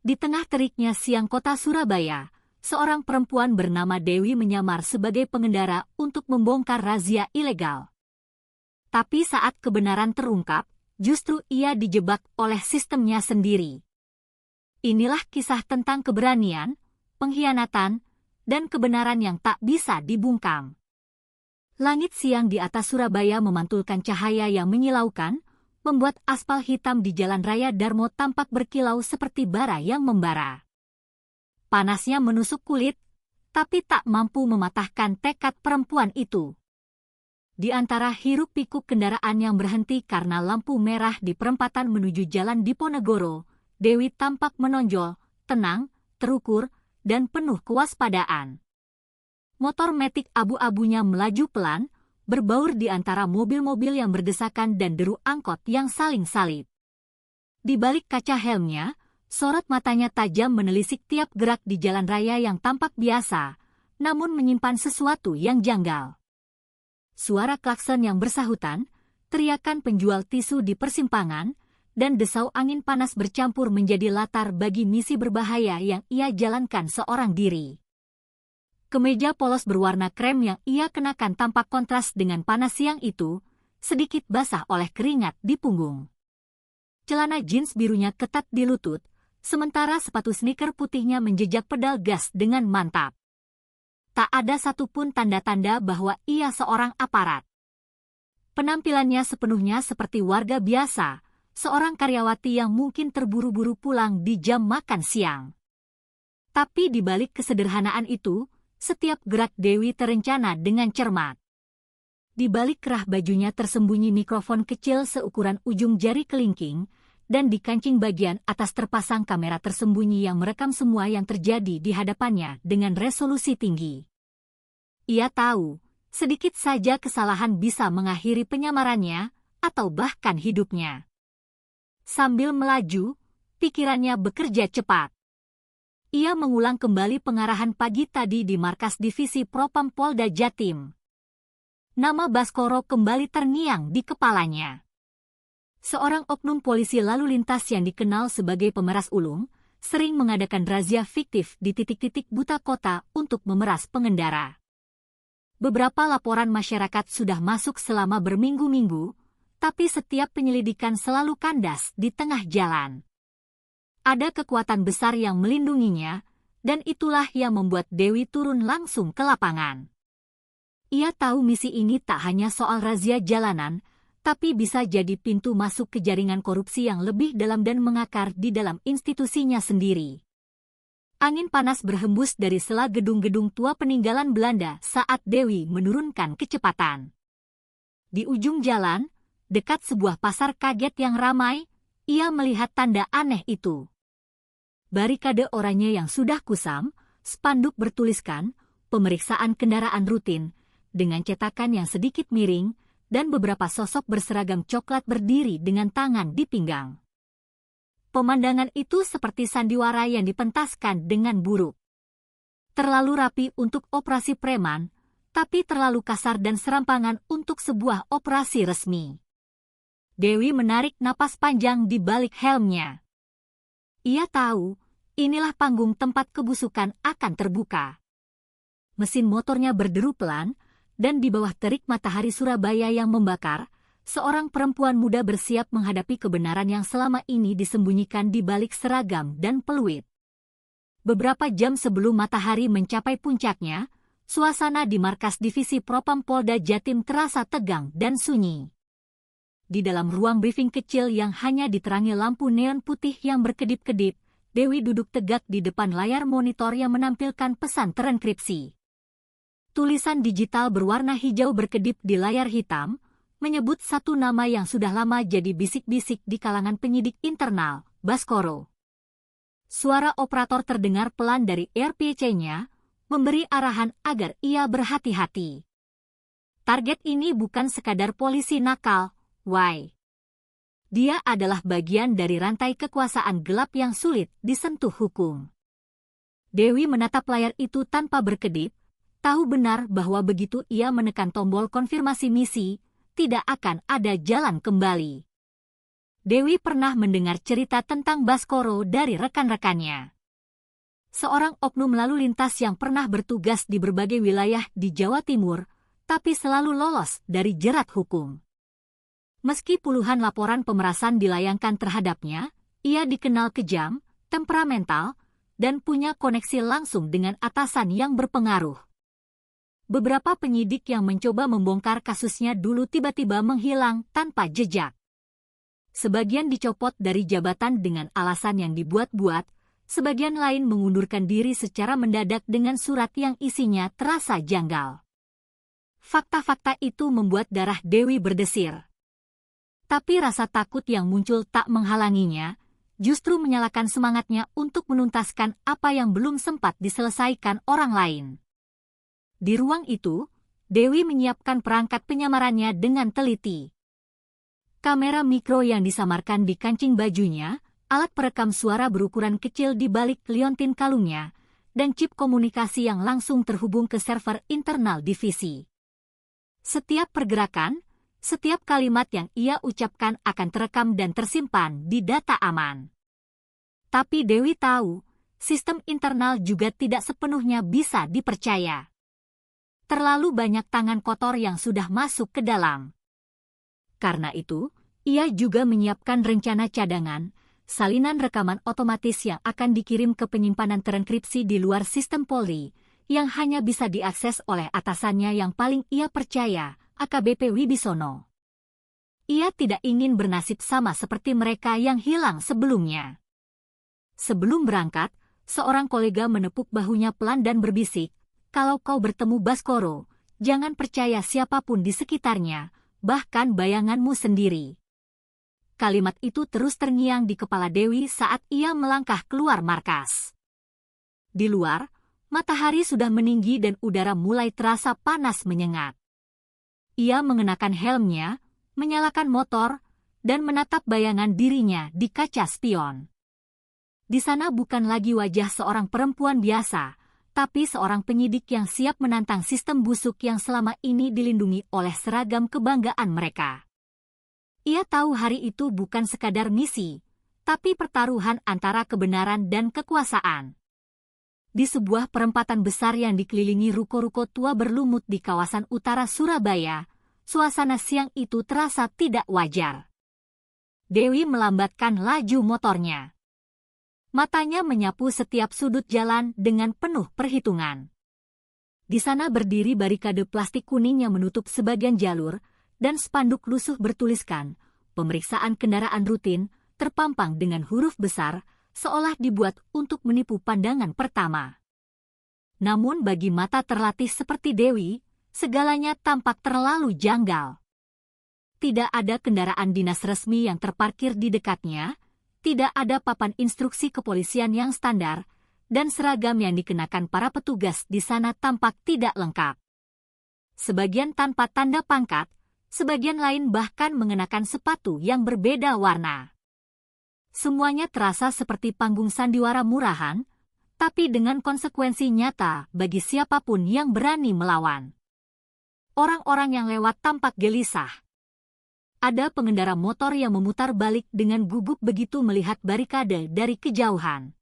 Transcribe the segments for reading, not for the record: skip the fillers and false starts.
Di tengah teriknya siang kota Surabaya, seorang perempuan bernama Dewi menyamar sebagai pengendara untuk membongkar razia ilegal. Tapi saat kebenaran terungkap, justru ia dijebak oleh sistemnya sendiri. Inilah kisah tentang keberanian, pengkhianatan, dan kebenaran yang tak bisa dibungkam. Langit siang di atas Surabaya memantulkan cahaya yang menyilaukan, membuat aspal hitam di Jalan Raya Darmo tampak berkilau seperti bara yang membara. Panasnya menusuk kulit, tapi tak mampu mematahkan tekad perempuan itu. Di antara hiruk-pikuk kendaraan yang berhenti karena lampu merah di perempatan menuju Jalan Diponegoro, Dewi tampak menonjol, tenang, terukur, dan penuh kewaspadaan. Motor metik abu-abunya melaju pelan, berbaur di antara mobil-mobil yang berdesakan dan deru angkot yang saling salib. Di balik kaca helmnya, sorot matanya tajam menelisik tiap gerak di jalan raya yang tampak biasa, namun menyimpan sesuatu yang janggal. Suara klakson yang bersahutan, teriakan penjual tisu di persimpangan, dan desau angin panas bercampur menjadi latar bagi misi berbahaya yang ia jalankan seorang diri. Kemeja polos berwarna krem yang ia kenakan tampak kontras dengan panas siang itu, sedikit basah oleh keringat di punggung. Celana jeans birunya ketat di lutut, sementara sepatu sneaker putihnya menjejak pedal gas dengan mantap. Tak ada satupun tanda-tanda bahwa ia seorang aparat. Penampilannya sepenuhnya seperti warga biasa, seorang karyawati yang mungkin terburu-buru pulang di jam makan siang. Tapi di balik kesederhanaan itu, setiap gerak Dewi terencana dengan cermat. Di balik kerah bajunya tersembunyi mikrofon kecil seukuran ujung jari kelingking, dan di kancing bagian atas terpasang kamera tersembunyi yang merekam semua yang terjadi di hadapannya dengan resolusi tinggi. Ia tahu, sedikit saja kesalahan bisa mengakhiri penyamarannya, atau bahkan hidupnya. Sambil melaju, pikirannya bekerja cepat. Ia mengulang kembali pengarahan pagi tadi di markas divisi Propam Polda Jatim. Nama Baskoro kembali terngiang di kepalanya. Seorang oknum polisi lalu lintas yang dikenal sebagai pemeras ulung, sering mengadakan razia fiktif di titik-titik buta kota untuk memeras pengendara. Beberapa laporan masyarakat sudah masuk selama berminggu-minggu, tapi setiap penyelidikan selalu kandas di tengah jalan. Ada kekuatan besar yang melindunginya, dan itulah yang membuat Dewi turun langsung ke lapangan. Ia tahu misi ini tak hanya soal razia jalanan, tapi bisa jadi pintu masuk ke jaringan korupsi yang lebih dalam dan mengakar di dalam institusinya sendiri. Angin panas berhembus dari sela gedung-gedung tua peninggalan Belanda saat Dewi menurunkan kecepatan. Di ujung jalan, dekat sebuah pasar kaget yang ramai, ia melihat tanda aneh itu. Barikade oranye yang sudah kusam, spanduk bertuliskan, pemeriksaan kendaraan rutin, dengan cetakan yang sedikit miring, dan beberapa sosok berseragam coklat berdiri dengan tangan di pinggang. Pemandangan itu seperti sandiwara yang dipentaskan dengan buruk. Terlalu rapi untuk operasi preman, tapi terlalu kasar dan serampangan untuk sebuah operasi resmi. Dewi menarik napas panjang di balik helmnya. Ia tahu, inilah panggung tempat kebusukan akan terbuka. Mesin motornya berderu pelan, dan di bawah terik matahari Surabaya yang membakar, seorang perempuan muda bersiap menghadapi kebenaran yang selama ini disembunyikan di balik seragam dan peluit. Beberapa jam sebelum matahari mencapai puncaknya, suasana di markas divisi Propam Polda Jatim terasa tegang dan sunyi. Di dalam ruang briefing kecil yang hanya diterangi lampu neon putih yang berkedip-kedip, Dewi duduk tegak di depan layar monitor yang menampilkan pesan terenkripsi. Tulisan digital berwarna hijau berkedip di layar hitam, menyebut satu nama yang sudah lama jadi bisik-bisik di kalangan penyidik internal, Baskoro. Suara operator terdengar pelan dari RPC-nya, memberi arahan agar ia berhati-hati. Target ini bukan sekadar polisi nakal, Why? Dia adalah bagian dari rantai kekuasaan gelap yang sulit disentuh hukum. Dewi menatap layar itu tanpa berkedip, tahu benar bahwa begitu ia menekan tombol konfirmasi misi, tidak akan ada jalan kembali. Dewi pernah mendengar cerita tentang Baskoro dari rekan-rekannya. Seorang oknum lalu lintas yang pernah bertugas di berbagai wilayah di Jawa Timur, tapi selalu lolos dari jerat hukum. Meski puluhan laporan pemerasan dilayangkan terhadapnya, ia dikenal kejam, temperamental, dan punya koneksi langsung dengan atasan yang berpengaruh. Beberapa penyidik yang mencoba membongkar kasusnya dulu tiba-tiba menghilang tanpa jejak. Sebagian dicopot dari jabatan dengan alasan yang dibuat-buat, sebagian lain mengundurkan diri secara mendadak dengan surat yang isinya terasa janggal. Fakta-fakta itu membuat darah Dewi berdesir. Tapi rasa takut yang muncul tak menghalanginya, justru menyalakan semangatnya untuk menuntaskan apa yang belum sempat diselesaikan orang lain. Di ruang itu, Dewi menyiapkan perangkat penyamarannya dengan teliti. Kamera mikro yang disamarkan di kancing bajunya, alat perekam suara berukuran kecil di balik liontin kalungnya, dan chip komunikasi yang langsung terhubung ke server internal divisi. Setiap pergerakan, setiap kalimat yang ia ucapkan akan terekam dan tersimpan di data aman. Tapi Dewi tahu, sistem internal juga tidak sepenuhnya bisa dipercaya. Terlalu banyak tangan kotor yang sudah masuk ke dalam. Karena itu, ia juga menyiapkan rencana cadangan, salinan rekaman otomatis yang akan dikirim ke penyimpanan terenkripsi di luar sistem Polri, yang hanya bisa diakses oleh atasannya yang paling ia percaya, AKBP Wibisono. Ia tidak ingin bernasib sama seperti mereka yang hilang sebelumnya. Sebelum berangkat, seorang kolega menepuk bahunya pelan dan berbisik, "Kalau kau bertemu Baskoro, jangan percaya siapapun di sekitarnya, bahkan bayanganmu sendiri." Kalimat itu terus terngiang di kepala Dewi saat ia melangkah keluar markas. Di luar, matahari sudah meninggi dan udara mulai terasa panas menyengat. Ia mengenakan helmnya, menyalakan motor, dan menatap bayangan dirinya di kaca spion. Di sana bukan lagi wajah seorang perempuan biasa, tapi seorang penyidik yang siap menantang sistem busuk yang selama ini dilindungi oleh seragam kebanggaan mereka. Ia tahu hari itu bukan sekadar misi, tapi pertaruhan antara kebenaran dan kekuasaan. Di sebuah perempatan besar yang dikelilingi ruko-ruko tua berlumut di kawasan utara Surabaya, suasana siang itu terasa tidak wajar. Dewi melambatkan laju motornya. Matanya menyapu setiap sudut jalan dengan penuh perhitungan. Di sana berdiri barikade plastik kuning yang menutup sebagian jalur, dan spanduk lusuh bertuliskan, "Pemeriksaan kendaraan rutin," terpampang dengan huruf besar, seolah dibuat untuk menipu pandangan pertama. Namun bagi mata terlatih seperti Dewi, segalanya tampak terlalu janggal. Tidak ada kendaraan dinas resmi yang terparkir di dekatnya, tidak ada papan instruksi kepolisian yang standar, dan seragam yang dikenakan para petugas di sana tampak tidak lengkap. Sebagian tanpa tanda pangkat, sebagian lain bahkan mengenakan sepatu yang berbeda warna. Semuanya terasa seperti panggung sandiwara murahan, tapi dengan konsekuensi nyata bagi siapapun yang berani melawan. Orang-orang yang lewat tampak gelisah. Ada pengendara motor yang memutar balik dengan gugup begitu melihat barikade dari kejauhan.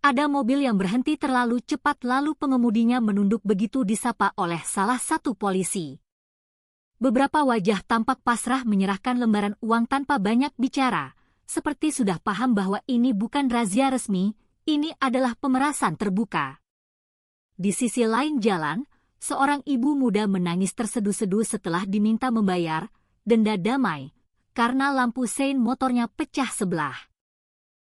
Ada mobil yang berhenti terlalu cepat lalu pengemudinya menunduk begitu disapa oleh salah satu polisi. Beberapa wajah tampak pasrah menyerahkan lembaran uang tanpa banyak bicara, seperti sudah paham bahwa ini bukan razia resmi, ini adalah pemerasan terbuka. Di sisi lain jalan, seorang ibu muda menangis terseduh-seduh setelah diminta membayar denda damai, karena lampu sein motornya pecah sebelah.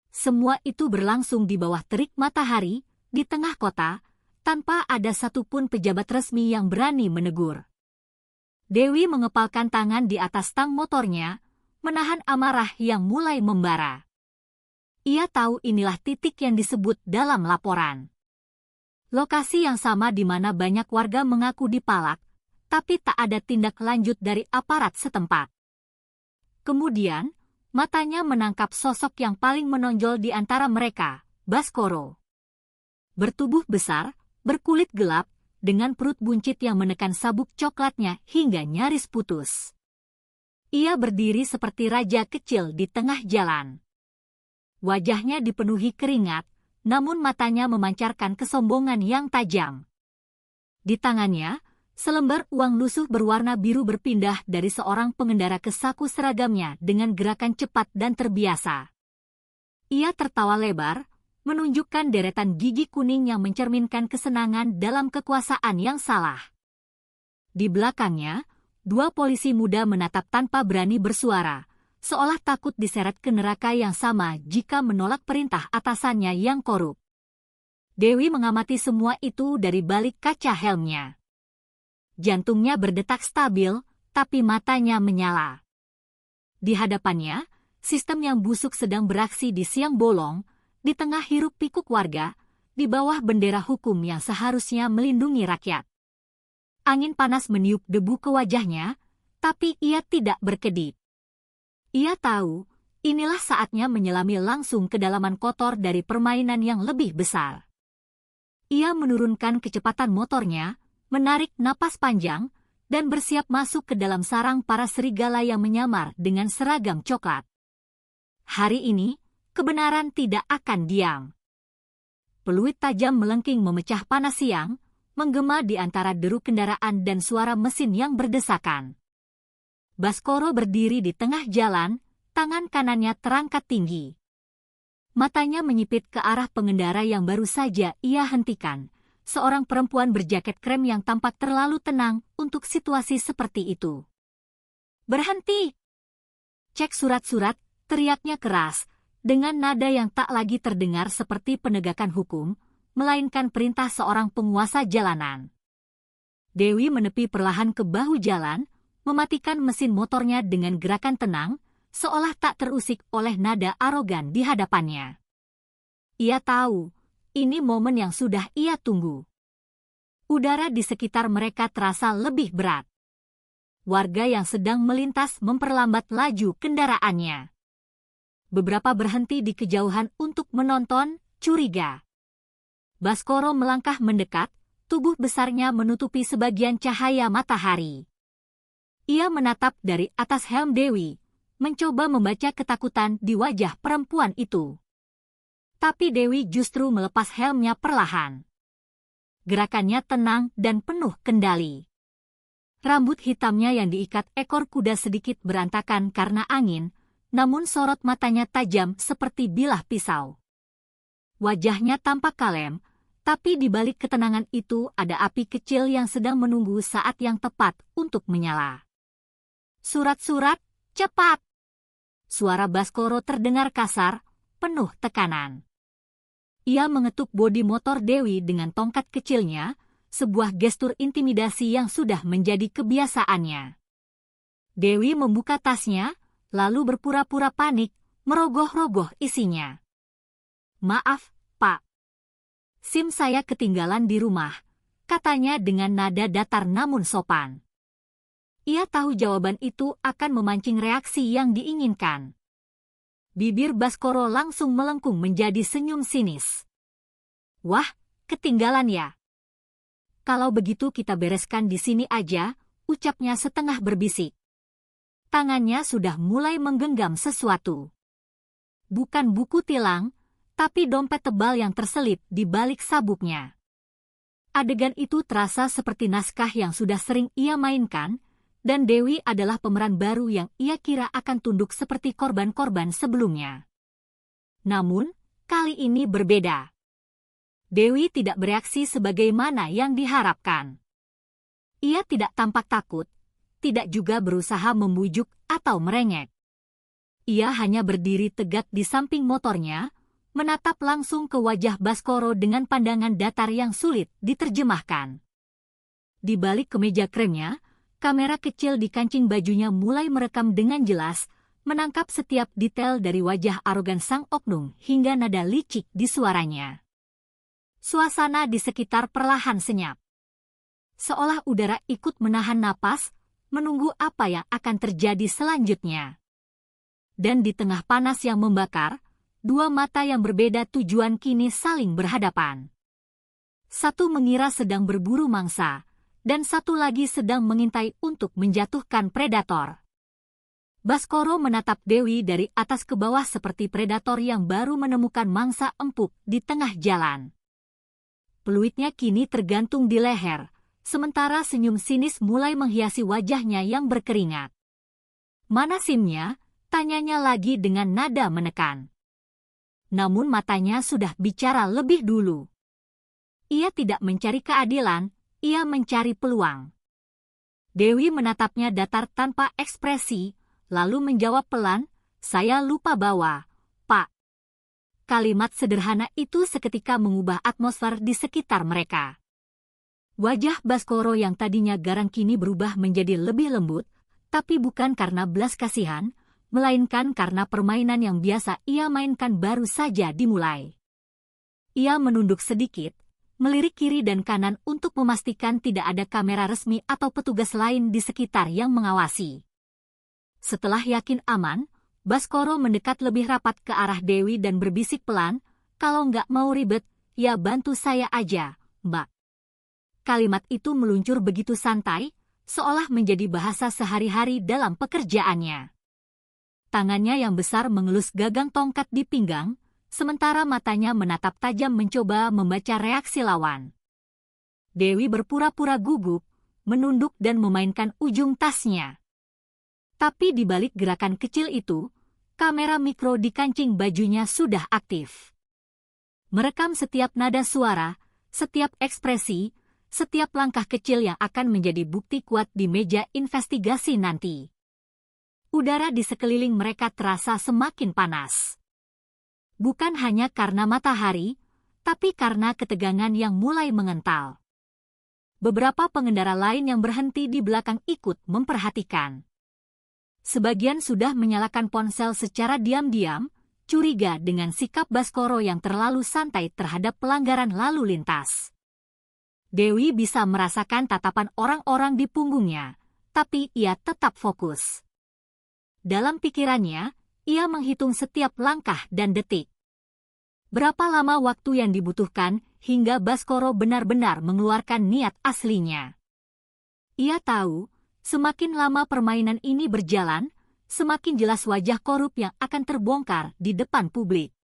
Semua itu berlangsung di bawah terik matahari, di tengah kota, tanpa ada satupun pejabat resmi yang berani menegur. Dewi mengepalkan tangan di atas tang motornya, menahan amarah yang mulai membara. Ia tahu inilah titik yang disebut dalam laporan. Lokasi yang sama di mana banyak warga mengaku dipalak, tapi tak ada tindak lanjut dari aparat setempat. Kemudian, matanya menangkap sosok yang paling menonjol di antara mereka, Baskoro. Bertubuh besar, berkulit gelap, dengan perut buncit yang menekan sabuk coklatnya hingga nyaris putus. Ia berdiri seperti raja kecil di tengah jalan. Wajahnya dipenuhi keringat, namun matanya memancarkan kesombongan yang tajam. Di tangannya, selembar uang lusuh berwarna biru berpindah dari seorang pengendara ke saku seragamnya dengan gerakan cepat dan terbiasa. Ia tertawa lebar, menunjukkan deretan gigi kuning yang mencerminkan kesenangan dalam kekuasaan yang salah. Di belakangnya, dua polisi muda menatap tanpa berani bersuara, seolah takut diseret ke neraka yang sama jika menolak perintah atasannya yang korup. Dewi mengamati semua itu dari balik kaca helmnya. Jantungnya berdetak stabil, tapi matanya menyala. Di hadapannya, sistem yang busuk sedang beraksi di siang bolong, di tengah hiruk-pikuk warga, di bawah bendera hukum yang seharusnya melindungi rakyat. Angin panas meniup debu ke wajahnya, tapi ia tidak berkedip. Ia tahu, inilah saatnya menyelami langsung kedalaman kotor dari permainan yang lebih besar. Ia menurunkan kecepatan motornya, menarik napas panjang, dan bersiap masuk ke dalam sarang para serigala yang menyamar dengan seragam coklat. Hari ini, kebenaran tidak akan diam. Peluit tajam melengking memecah panas siang, menggema di antara deru kendaraan dan suara mesin yang berdesakan. Baskoro berdiri di tengah jalan, tangan kanannya terangkat tinggi. Matanya menyipit ke arah pengendara yang baru saja ia hentikan, seorang perempuan berjaket krem yang tampak terlalu tenang untuk situasi seperti itu. "Berhenti!" "Cek surat-surat," teriaknya keras, dengan nada yang tak lagi terdengar seperti penegakan hukum, melainkan perintah seorang penguasa jalanan. Dewi menepi perlahan ke bahu jalan, mematikan mesin motornya dengan gerakan tenang, seolah tak terusik oleh nada arogan di hadapannya. Ia tahu, ini momen yang sudah ia tunggu. Udara di sekitar mereka terasa lebih berat. Warga yang sedang melintas memperlambat laju kendaraannya. Beberapa berhenti di kejauhan untuk menonton, curiga. Baskoro melangkah mendekat, tubuh besarnya menutupi sebagian cahaya matahari. Ia menatap dari atas helm Dewi, mencoba membaca ketakutan di wajah perempuan itu. Tapi Dewi justru melepas helmnya perlahan. Gerakannya tenang dan penuh kendali. Rambut hitamnya yang diikat ekor kuda sedikit berantakan karena angin, namun sorot matanya tajam seperti bilah pisau. Wajahnya tampak kalem, tapi di balik ketenangan itu ada api kecil yang sedang menunggu saat yang tepat untuk menyala. "Surat-surat, cepat!" Suara Baskoro terdengar kasar, penuh tekanan. Ia mengetuk bodi motor Dewi dengan tongkat kecilnya, sebuah gestur intimidasi yang sudah menjadi kebiasaannya. Dewi membuka tasnya, lalu berpura-pura panik, merogoh-rogoh isinya. "Maaf, Pak. SIM saya ketinggalan di rumah," katanya dengan nada datar namun sopan. Ia tahu jawaban itu akan memancing reaksi yang diinginkan. Bibir Baskoro langsung melengkung menjadi senyum sinis. "Wah, ketinggalan ya? Kalau begitu kita bereskan di sini aja," ucapnya setengah berbisik. Tangannya sudah mulai menggenggam sesuatu. Bukan buku tilang, tapi dompet tebal yang terselip di balik sabuknya. Adegan itu terasa seperti naskah yang sudah sering ia mainkan, dan Dewi adalah pemeran baru yang ia kira akan tunduk seperti korban-korban sebelumnya. Namun, kali ini berbeda. Dewi tidak bereaksi sebagaimana yang diharapkan. Ia tidak tampak takut, tidak juga berusaha membujuk atau merengek. Ia hanya berdiri tegak di samping motornya, menatap langsung ke wajah Baskoro dengan pandangan datar yang sulit diterjemahkan. Di balik kemeja kremnya, kamera kecil di kancing bajunya mulai merekam dengan jelas, menangkap setiap detail dari wajah arogan sang oknum hingga nada licik di suaranya. Suasana di sekitar perlahan senyap. Seolah udara ikut menahan napas, menunggu apa yang akan terjadi selanjutnya. Dan di tengah panas yang membakar, dua mata yang berbeda tujuan kini saling berhadapan. Satu mengira sedang berburu mangsa, dan satu lagi sedang mengintai untuk menjatuhkan predator. Baskoro menatap Dewi dari atas ke bawah seperti predator yang baru menemukan mangsa empuk di tengah jalan. Peluitnya kini tergantung di leher, sementara senyum sinis mulai menghiasi wajahnya yang berkeringat. "Mana SIM-nya?" tanyanya lagi dengan nada menekan. Namun matanya sudah bicara lebih dulu. Ia tidak mencari keadilan, ia mencari peluang. Dewi menatapnya datar tanpa ekspresi, lalu menjawab pelan, "Saya lupa bawa, Pak." Kalimat sederhana itu seketika mengubah atmosfer di sekitar mereka. Wajah Baskoro yang tadinya garang kini berubah menjadi lebih lembut, tapi bukan karena belas kasihan, melainkan karena permainan yang biasa ia mainkan baru saja dimulai. Ia menunduk sedikit, melirik kiri dan kanan untuk memastikan tidak ada kamera resmi atau petugas lain di sekitar yang mengawasi. Setelah yakin aman, Baskoro mendekat lebih rapat ke arah Dewi dan berbisik pelan, "Kalau nggak mau ribet, ya bantu saya aja, Mbak." Kalimat itu meluncur begitu santai, seolah menjadi bahasa sehari-hari dalam pekerjaannya. Tangannya yang besar mengelus gagang tongkat di pinggang, sementara matanya menatap tajam mencoba membaca reaksi lawan. Dewi berpura-pura gugup, menunduk dan memainkan ujung tasnya. Tapi di balik gerakan kecil itu, kamera mikro di kancing bajunya sudah aktif. Merekam setiap nada suara, setiap ekspresi, setiap langkah kecil yang akan menjadi bukti kuat di meja investigasi nanti. Udara di sekeliling mereka terasa semakin panas. Bukan hanya karena matahari, tapi karena ketegangan yang mulai mengental. Beberapa pengendara lain yang berhenti di belakang ikut memperhatikan. Sebagian sudah menyalakan ponsel secara diam-diam, curiga dengan sikap Baskoro yang terlalu santai terhadap pelanggaran lalu lintas. Dewi bisa merasakan tatapan orang-orang di punggungnya, tapi ia tetap fokus. Dalam pikirannya, ia menghitung setiap langkah dan detik. Berapa lama waktu yang dibutuhkan hingga Baskoro benar-benar mengeluarkan niat aslinya. Ia tahu, semakin lama permainan ini berjalan, semakin jelas wajah korup yang akan terbongkar di depan publik.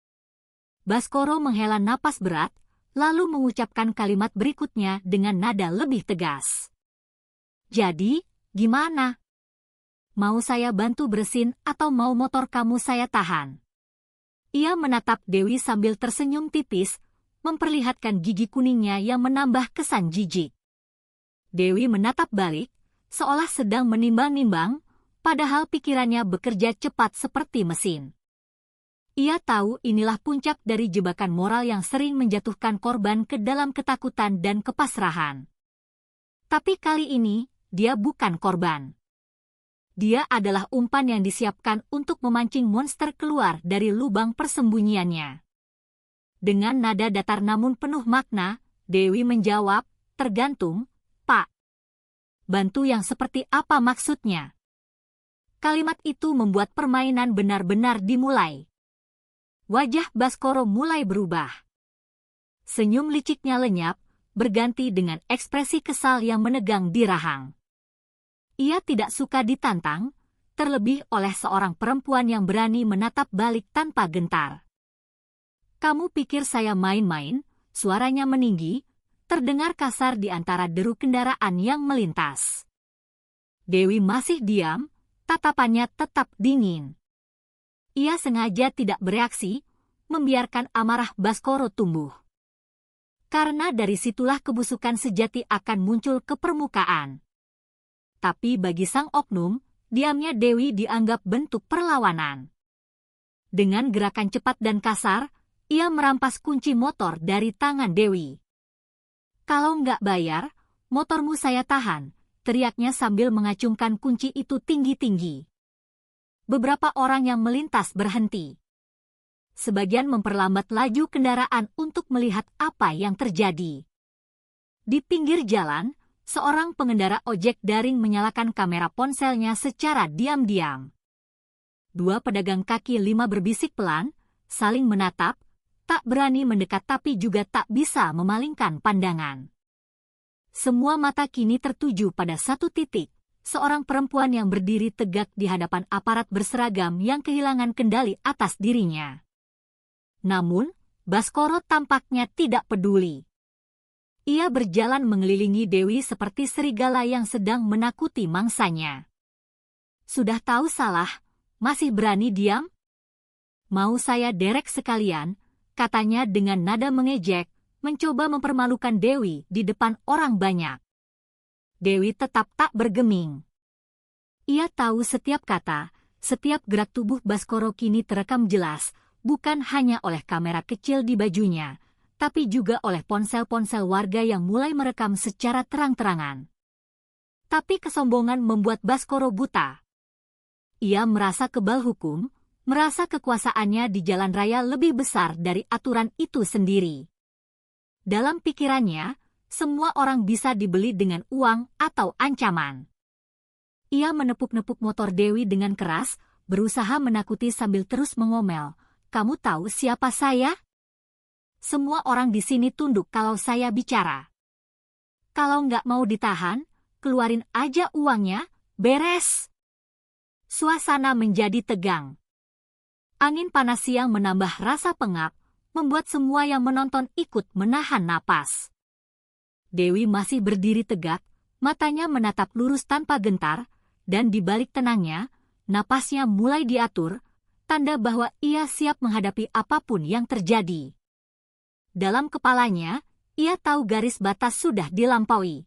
Baskoro menghela napas berat, lalu mengucapkan kalimat berikutnya dengan nada lebih tegas. "Jadi, gimana? Mau saya bantu bersin atau mau motor kamu saya tahan?" Ia menatap Dewi sambil tersenyum tipis, memperlihatkan gigi kuningnya yang menambah kesan jijik. Dewi menatap balik, seolah sedang menimbang-nimbang, padahal pikirannya bekerja cepat seperti mesin. Ia tahu inilah puncak dari jebakan moral yang sering menjatuhkan korban ke dalam ketakutan dan kepasrahan. Tapi kali ini, dia bukan korban. Dia adalah umpan yang disiapkan untuk memancing monster keluar dari lubang persembunyiannya. Dengan nada datar namun penuh makna, Dewi menjawab, "Tergantung, Pak." "Bantu yang seperti apa maksudnya?" Kalimat itu membuat permainan benar-benar dimulai. Wajah Baskoro mulai berubah. Senyum liciknya lenyap, berganti dengan ekspresi kesal yang menegang di rahang. Ia tidak suka ditantang, terlebih oleh seorang perempuan yang berani menatap balik tanpa gentar. "Kamu pikir saya main-main?" Suaranya meninggi, terdengar kasar di antara deru kendaraan yang melintas. Dewi masih diam, tatapannya tetap dingin. Ia sengaja tidak bereaksi, membiarkan amarah Baskoro tumbuh. Karena dari situlah kebusukan sejati akan muncul ke permukaan. Tapi bagi sang oknum, diamnya Dewi dianggap bentuk perlawanan. Dengan gerakan cepat dan kasar, ia merampas kunci motor dari tangan Dewi. "Kalau nggak bayar, motormu saya tahan," teriaknya sambil mengacungkan kunci itu tinggi-tinggi. Beberapa orang yang melintas berhenti. Sebagian memperlambat laju kendaraan untuk melihat apa yang terjadi. Di pinggir jalan, seorang pengendara ojek daring menyalakan kamera ponselnya secara diam-diam. Dua pedagang kaki lima berbisik pelan, saling menatap, tak berani mendekat tapi juga tak bisa memalingkan pandangan. Semua mata kini tertuju pada satu titik, seorang perempuan yang berdiri tegak di hadapan aparat berseragam yang kehilangan kendali atas dirinya. Namun, Baskoro tampaknya tidak peduli. Ia berjalan mengelilingi Dewi seperti serigala yang sedang menakuti mangsanya. Sudah tahu salah, masih berani diam? Mau saya derek sekalian, katanya dengan nada mengejek, mencoba mempermalukan Dewi di depan orang banyak. Dewi tetap tak bergeming. Ia tahu setiap kata, setiap gerak tubuh Baskoro kini terekam jelas, bukan hanya oleh kamera kecil di bajunya, tapi juga oleh ponsel-ponsel warga yang mulai merekam secara terang-terangan. Tapi kesombongan membuat Baskoro buta. Ia merasa kebal hukum, merasa kekuasaannya di jalan raya lebih besar dari aturan itu sendiri. Dalam pikirannya, semua orang bisa dibeli dengan uang atau ancaman. Ia menepuk-nepuk motor Dewi dengan keras, berusaha menakuti sambil terus mengomel, "Kamu tahu siapa saya? Semua orang di sini tunduk kalau saya bicara. Kalau nggak mau ditahan, keluarin aja uangnya, beres." Suasana menjadi tegang. Angin panas siang menambah rasa pengap, membuat semua yang menonton ikut menahan napas. Dewi masih berdiri tegak, matanya menatap lurus tanpa gentar, dan di balik tenangnya, napasnya mulai diatur, tanda bahwa ia siap menghadapi apapun yang terjadi. Dalam kepalanya, ia tahu garis batas sudah dilampaui.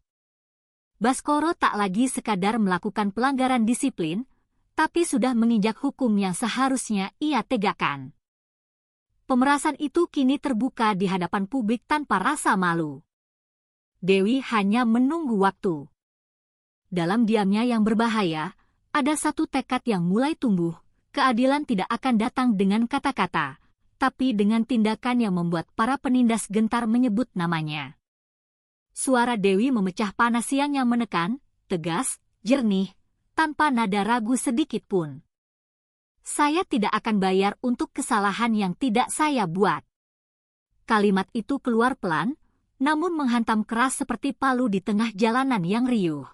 Baskoro tak lagi sekadar melakukan pelanggaran disiplin, tapi sudah menginjak hukum yang seharusnya ia tegakkan. Pemerasan itu kini terbuka di hadapan publik tanpa rasa malu. Dewi hanya menunggu waktu. Dalam diamnya yang berbahaya, ada satu tekad yang mulai tumbuh. Keadilan tidak akan datang dengan kata-kata, tapi dengan tindakan yang membuat para penindas gentar menyebut namanya. Suara Dewi memecah panas siang yang menekan, tegas, jernih, tanpa nada ragu sedikit pun. "Saya tidak akan bayar untuk kesalahan yang tidak saya buat." Kalimat itu keluar pelan, namun menghantam keras seperti palu di tengah jalanan yang riuh.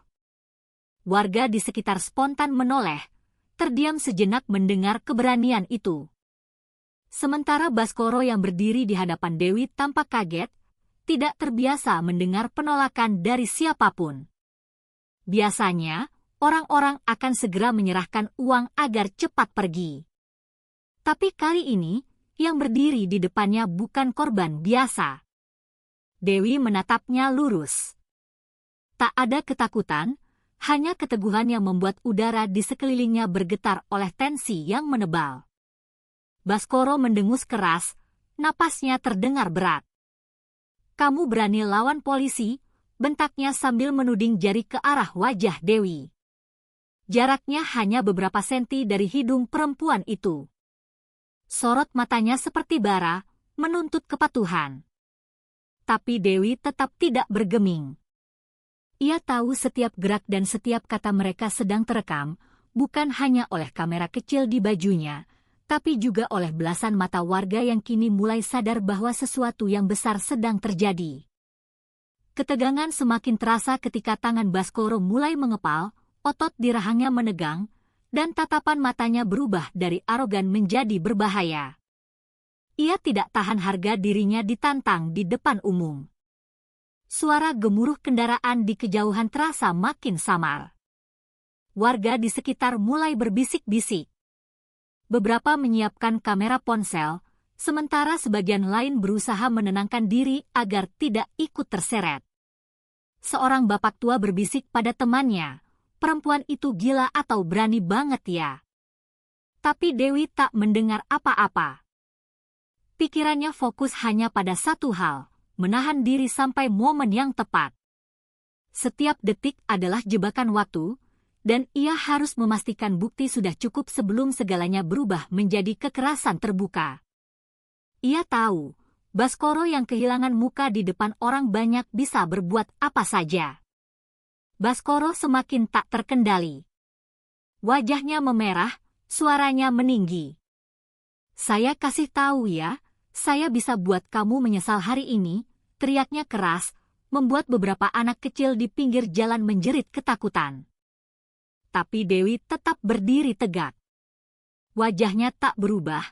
Warga di sekitar spontan menoleh, terdiam sejenak mendengar keberanian itu. Sementara Baskoro yang berdiri di hadapan Dewi tampak kaget, tidak terbiasa mendengar penolakan dari siapapun. Biasanya, orang-orang akan segera menyerahkan uang agar cepat pergi. Tapi kali ini, yang berdiri di depannya bukan korban biasa. Dewi menatapnya lurus. Tak ada ketakutan, hanya keteguhan yang membuat udara di sekelilingnya bergetar oleh tensi yang menebal. Baskoro mendengus keras, napasnya terdengar berat. "Kamu berani lawan polisi?" bentaknya sambil menuding jari ke arah wajah Dewi. Jaraknya hanya beberapa senti dari hidung perempuan itu. Sorot matanya seperti bara, menuntut kepatuhan. Tapi Dewi tetap tidak bergeming. Ia tahu setiap gerak dan setiap kata mereka sedang terekam, bukan hanya oleh kamera kecil di bajunya, tapi juga oleh belasan mata warga yang kini mulai sadar bahwa sesuatu yang besar sedang terjadi. Ketegangan semakin terasa ketika tangan Baskoro mulai mengepal, otot di rahangnya menegang, dan tatapan matanya berubah dari arogan menjadi berbahaya. Ia tidak tahan harga dirinya ditantang di depan umum. Suara gemuruh kendaraan di kejauhan terasa makin samar. Warga di sekitar mulai berbisik-bisik. Beberapa menyiapkan kamera ponsel, sementara sebagian lain berusaha menenangkan diri agar tidak ikut terseret. Seorang bapak tua berbisik pada temannya, "Perempuan itu gila atau berani banget ya?" Tapi Dewi tak mendengar apa-apa. Pikirannya fokus hanya pada satu hal, menahan diri sampai momen yang tepat. Setiap detik adalah jebakan waktu, dan ia harus memastikan bukti sudah cukup sebelum segalanya berubah menjadi kekerasan terbuka. Ia tahu, Baskoro yang kehilangan muka di depan orang banyak bisa berbuat apa saja. Baskoro semakin tak terkendali. Wajahnya memerah, suaranya meninggi. "Saya kasih tahu ya, saya bisa buat kamu menyesal hari ini," teriaknya keras, membuat beberapa anak kecil di pinggir jalan menjerit ketakutan. Tapi Dewi tetap berdiri tegak. Wajahnya tak berubah,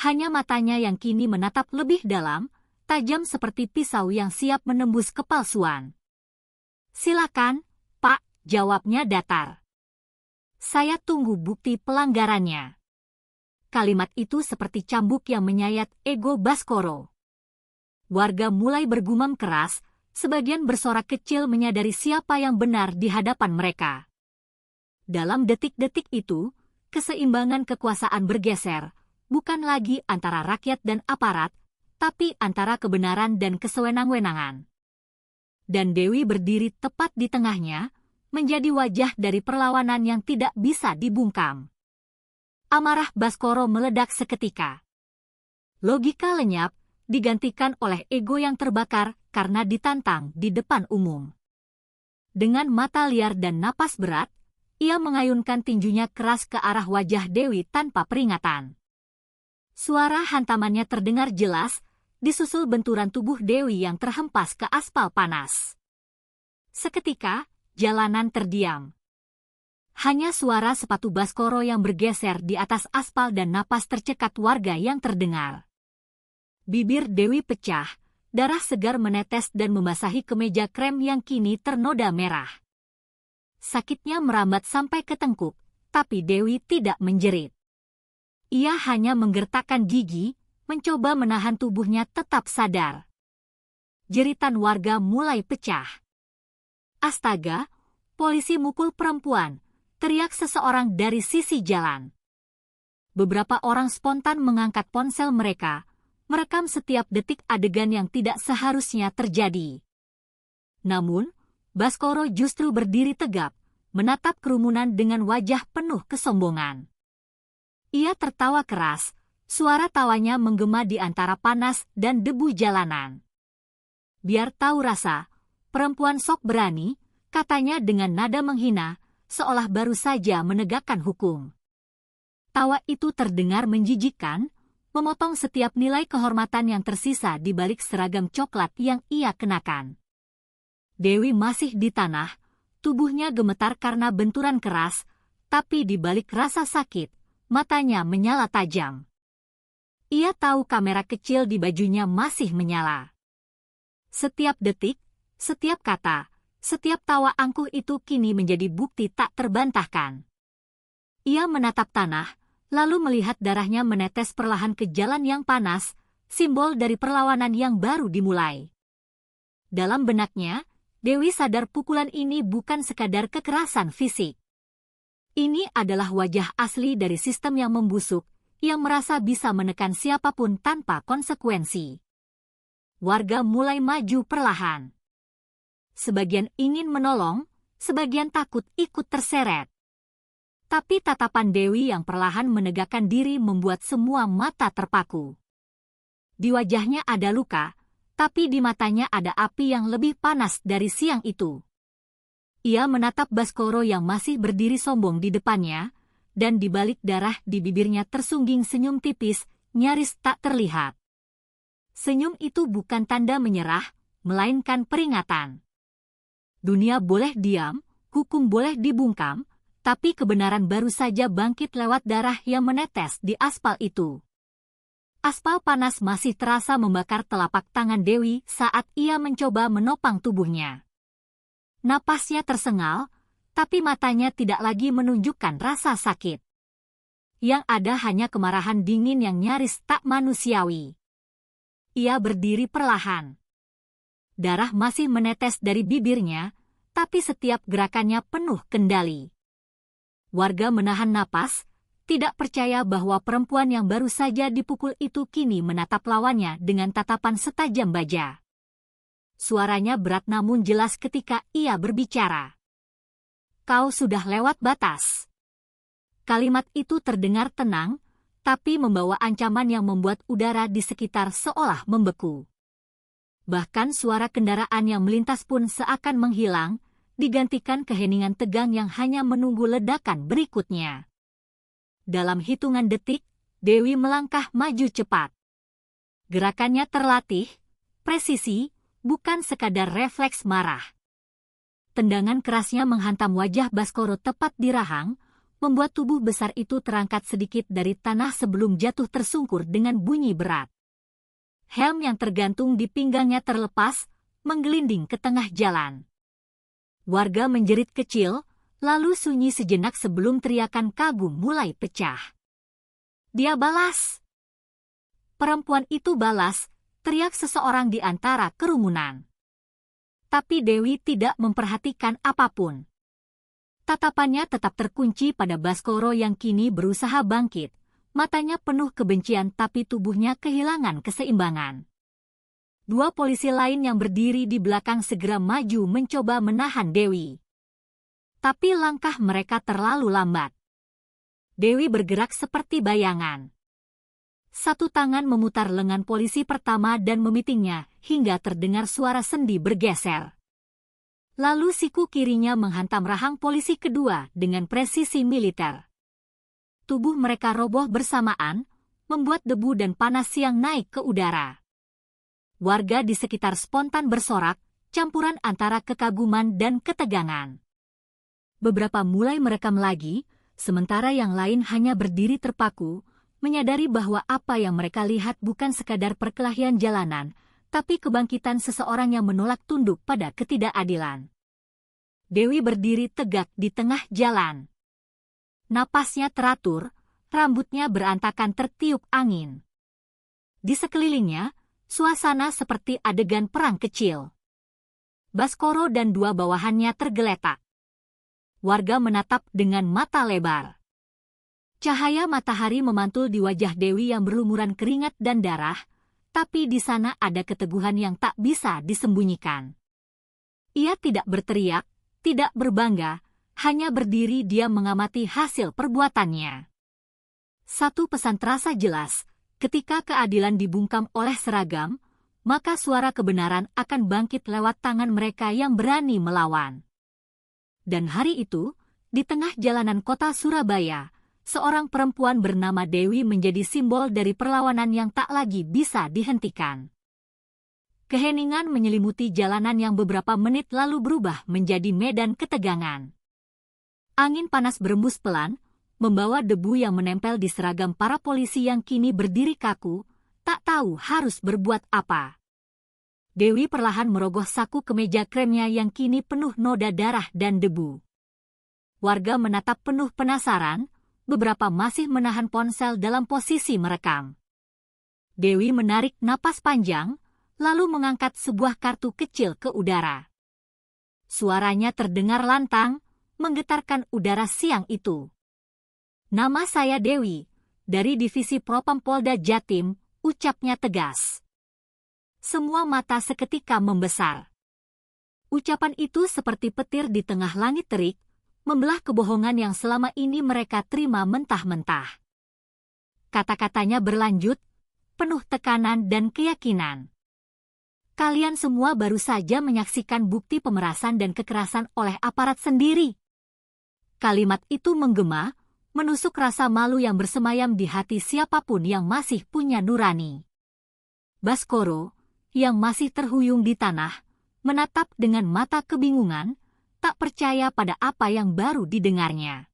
hanya matanya yang kini menatap lebih dalam, tajam seperti pisau yang siap menembus kepalsuan. "Silakan, Pak," jawabnya datar. "Saya tunggu bukti pelanggarannya." Kalimat itu seperti cambuk yang menyayat ego Baskoro. Warga mulai bergumam keras, sebagian bersorak kecil menyadari siapa yang benar di hadapan mereka. Dalam detik-detik itu, keseimbangan kekuasaan bergeser, bukan lagi antara rakyat dan aparat, tapi antara kebenaran dan kesewenang-wenangan. Dan Dewi berdiri tepat di tengahnya, menjadi wajah dari perlawanan yang tidak bisa dibungkam. Amarah Baskoro meledak seketika. Logika lenyap, digantikan oleh ego yang terbakar karena ditantang di depan umum. Dengan mata liar dan napas berat, ia mengayunkan tinjunya keras ke arah wajah Dewi tanpa peringatan. Suara hantamannya terdengar jelas, disusul benturan tubuh Dewi yang terhempas ke aspal panas. Seketika, jalanan terdiam. Hanya suara sepatu Baskoro yang bergeser di atas aspal dan napas tercekat warga yang terdengar. Bibir Dewi pecah, darah segar menetes dan membasahi kemeja krem yang kini ternoda merah. Sakitnya merambat sampai ke tengkuk, tapi Dewi tidak menjerit. Ia hanya menggertakkan gigi, mencoba menahan tubuhnya tetap sadar. Jeritan warga mulai pecah. "Astaga, polisi mukul perempuan!" teriak seseorang dari sisi jalan. Beberapa orang spontan mengangkat ponsel mereka, merekam setiap detik adegan yang tidak seharusnya terjadi. Namun, Baskoro justru berdiri tegap, menatap kerumunan dengan wajah penuh kesombongan. Ia tertawa keras, suara tawanya menggema di antara panas dan debu jalanan. "Biar tahu rasa, perempuan sok berani," katanya dengan nada menghina, seolah baru saja menegakkan hukum. Tawa itu terdengar menjijikkan, memotong setiap nilai kehormatan yang tersisa di balik seragam coklat yang ia kenakan. Dewi masih di tanah, tubuhnya gemetar karena benturan keras, tapi di balik rasa sakit, matanya menyala tajam. Ia tahu kamera kecil di bajunya masih menyala. Setiap detik, setiap kata, setiap tawa angkuh itu kini menjadi bukti tak terbantahkan. Ia menatap tanah, lalu melihat darahnya menetes perlahan ke jalan yang panas, simbol dari perlawanan yang baru dimulai. Dalam benaknya, Dewi sadar pukulan ini bukan sekadar kekerasan fisik. Ini adalah wajah asli dari sistem yang membusuk, yang merasa bisa menekan siapapun tanpa konsekuensi. Warga mulai maju perlahan. Sebagian ingin menolong, sebagian takut ikut terseret. Tapi tatapan Dewi yang perlahan menegakkan diri membuat semua mata terpaku. Di wajahnya ada luka, tapi di matanya ada api yang lebih panas dari siang itu. Ia menatap Baskoro yang masih berdiri sombong di depannya, dan di balik darah di bibirnya tersungging senyum tipis, nyaris tak terlihat. Senyum itu bukan tanda menyerah, melainkan peringatan. Dunia boleh diam, hukum boleh dibungkam, tapi kebenaran baru saja bangkit lewat darah yang menetes di aspal itu. Aspal panas masih terasa membakar telapak tangan Dewi saat ia mencoba menopang tubuhnya. Napasnya tersengal, tapi matanya tidak lagi menunjukkan rasa sakit. Yang ada hanya kemarahan dingin yang nyaris tak manusiawi. Ia berdiri perlahan. Darah masih menetes dari bibirnya, tapi setiap gerakannya penuh kendali. Warga menahan napas, tidak percaya bahwa perempuan yang baru saja dipukul itu kini menatap lawannya dengan tatapan setajam baja. Suaranya berat namun jelas ketika ia berbicara. "Kau sudah lewat batas." Kalimat itu terdengar tenang, tapi membawa ancaman yang membuat udara di sekitar seolah membeku. Bahkan suara kendaraan yang melintas pun seakan menghilang, digantikan keheningan tegang yang hanya menunggu ledakan berikutnya. Dalam hitungan detik, Dewi melangkah maju cepat. Gerakannya terlatih, presisi, bukan sekadar refleks marah. tendangan kerasnya menghantam wajah Baskoro tepat di rahang, membuat tubuh besar itu terangkat sedikit dari tanah sebelum jatuh tersungkur dengan bunyi berat. Helm yang tergantung di pinggangnya terlepas, menggelinding ke tengah jalan. Warga menjerit kecil, lalu sunyi sejenak sebelum teriakan kagum mulai pecah. Dia balas! Perempuan itu balas, teriak seseorang di antara kerumunan. Tapi Dewi tidak memperhatikan apapun. Tatapannya tetap terkunci pada Baskoro yang kini berusaha bangkit. Matanya penuh kebencian tapi tubuhnya kehilangan keseimbangan. Dua polisi lain yang berdiri di belakang segera maju mencoba menahan Dewi. Tapi langkah mereka terlalu lambat. Dewi bergerak seperti bayangan. Satu tangan memutar lengan polisi pertama dan memitingnya hingga terdengar suara sendi bergeser. Lalu siku kirinya menghantam rahang polisi kedua dengan presisi militer. Tubuh mereka roboh bersamaan, membuat debu dan panas yang naik ke udara. Warga di sekitar spontan bersorak, campuran antara kekaguman dan ketegangan. Beberapa mulai merekam lagi, sementara yang lain hanya berdiri terpaku, menyadari bahwa apa yang mereka lihat bukan sekadar perkelahian jalanan, tapi kebangkitan seseorang yang menolak tunduk pada ketidakadilan. Dewi berdiri tegak di tengah jalan. Napasnya teratur, rambutnya berantakan tertiup angin. Di sekelilingnya, suasana seperti adegan perang kecil. Baskoro dan dua bawahannya tergeletak. Warga menatap dengan mata lebar. Cahaya matahari memantul di wajah Dewi yang berlumuran keringat dan darah, tapi di sana ada keteguhan yang tak bisa disembunyikan. Ia tidak berteriak, tidak berbangga, hanya berdiri diam mengamati hasil perbuatannya. Satu pesan terasa jelas, ketika keadilan dibungkam oleh seragam, maka suara kebenaran akan bangkit lewat tangan mereka yang berani melawan. Dan hari itu, di tengah jalanan kota Surabaya, seorang perempuan bernama Dewi menjadi simbol dari perlawanan yang tak lagi bisa dihentikan. Keheningan menyelimuti jalanan yang beberapa menit lalu berubah menjadi medan ketegangan. Angin panas berembus pelan, membawa debu yang menempel di seragam para polisi yang kini berdiri kaku, tak tahu harus berbuat apa. Dewi perlahan merogoh saku kemeja kremnya yang kini penuh noda darah dan debu. Warga menatap penuh penasaran, beberapa masih menahan ponsel dalam posisi merekam. Dewi menarik napas panjang, lalu mengangkat sebuah kartu kecil ke udara. Suaranya terdengar lantang, menggetarkan udara siang itu. "Nama saya Dewi, dari Divisi Propam Polda Jatim," ucapnya tegas. Semua mata seketika membesar. Ucapan itu seperti petir di tengah langit terik, membelah kebohongan yang selama ini mereka terima mentah-mentah. Kata-katanya berlanjut, penuh tekanan dan keyakinan. "Kalian semua baru saja menyaksikan bukti pemerasan dan kekerasan oleh aparat sendiri." Kalimat itu menggema, menusuk rasa malu yang bersemayam di hati siapapun yang masih punya nurani. Baskoro, yang masih terhuyung di tanah, menatap dengan mata kebingungan, tak percaya pada apa yang baru didengarnya.